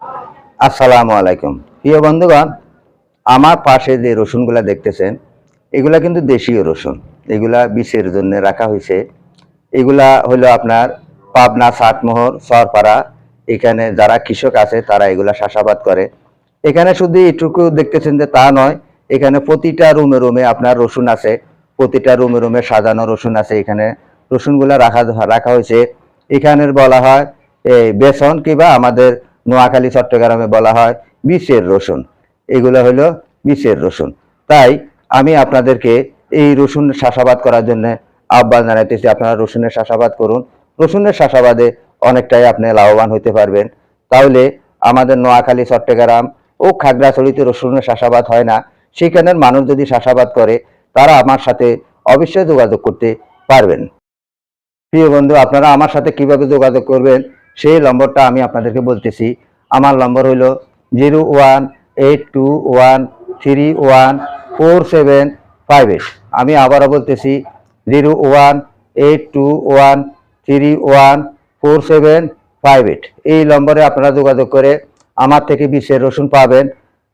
আসসালামু আলাইকুম প্রিয় বন্ধুগণ, আমার পাশে যে রসুনগুলা দেখতেছেন এগুলা কিন্তু দেশীয় রসুন। এগুলা বিষের জন্য রাখা হয়েছে। এগুলা হলো আপনার পাবনা, সাতমোহর, সরপাড়া, এখানে যারা কৃষক আছে তারা এগুলা চাষাবাদ করে। এখানে শুধু এটুকু দেখতেছেন যে তা নয়, এখানে প্রতিটা রুমে রুমে আপনার রসুন আছে, প্রতিটা রুমে রুমে সাজানো রসুন আছে। এখানে রসুনগুলা রাখা হয়েছে। এখানের বলা হয় এই বেসন, কিংবা আমাদের নোয়াখালী চট্টগ্রামে বলা হয় বিষের রসুন। এগুলো হলো বিষের রসুন। তাই আমি আপনাদেরকে এই রসুন চাষাবাদ করার জন্য আহ্বান জানাইতেছি, আপনারা রসুনের চাষাবাদ করুন। রসুনের চাষাবাদে অনেকটাই আপনি লাভবান হতে পারবেন। তাহলে আমাদের নোয়াখালী, চট্টগ্রাম ও খাগড়াছড়িতে রসুনের চাষাবাদ হয় না, সেখানের মানুষ যদি চাষাবাদ করে তারা আমার সাথে অবশ্যই যোগাযোগ করতে পারবেন। প্রিয় বন্ধু, আপনারা আমার সাথে কিভাবে যোগাযোগ করবেন সেই নম্বরটা আমি আপনাদেরকে বলতেছি। আমার নম্বর হইল 0182131478। আমি আবারও বলতেছি 0182131478। এই নম্বরে আপনারা যোগাযোগ করে আমার থেকে বিষের রসুন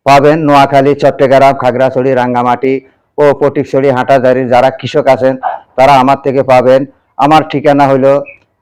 পাবেন নোয়াখালী, চট্টগ্রাম, খাগড়াছড়ি, রাঙ্গামাটি ও ফটিকছড়ি, হাটাজারির যারা কৃষক আছেন তারা আমার থেকে পাবেন। আমার ঠিকানা হলো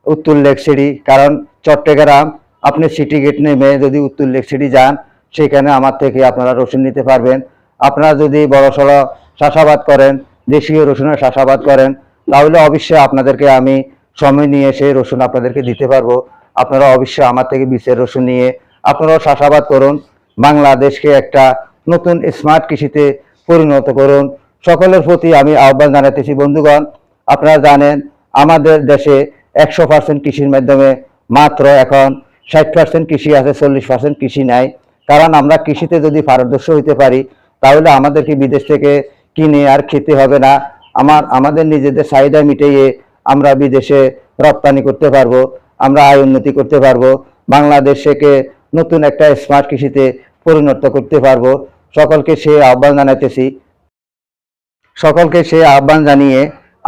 উত্তর লেকসিটি। কারণ চট্টগ্রাম আপনি সিটি গেট নেমে যদি উত্তর লেকসিটি যান, সেখানে আমার থেকে আপনারা রসুন নিতে পারবেন। আপনারা যদি বড়সড় চাষাবাদ করেন, দেশীয় রসুনের চাষাবাদ করেন, তাহলে অবশ্যই আপনাদেরকে আমি সময় নিয়ে সেই রসুন আপনাদেরকে দিতে পারবো। আপনারা অবশ্যই আমার থেকে বিষের রসুন নিয়ে আপনারাও চাষাবাদ করুন। বাংলাদেশকে একটা নতুন স্মার্ট কৃষিতে পরিণত করুন। সকলের প্রতি আমি আহ্বান জানাতেছি। বন্ধুগণ, আপনারা জানেন আমাদের দেশে 100% কৃষির মাধ্যমে মাত্র এখন 60% কৃষি আছে, 40% কৃষি নাই। কারণ আমরা কৃষিতে যদি পারদর্শী হইতে পারি তাহলে আমাদেরকে বিদেশ থেকে কিনে আর খেতে হবে না। আমাদের নিজেদের চাহিদা মিটিয়ে আমরা বিদেশে রপ্তানি করতে পারবো, আমরা আয় উন্নতি করতে পারবো, বাংলাদেশকে নতুন একটা স্মার্ট কৃষিতে পরিণত করতে পারবো। সকলকে সেই আহ্বান জানিয়ে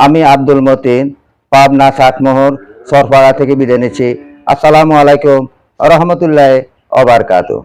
আমি আব্দুল মতিন, পাবনা, সাতমোহর, সরপাড়া থেকে বিদায় নিচ্ছি। আসসালামু আলাইকুম ওয়া রাহমাতুল্লাহি ওয়া বারাকাতুহু।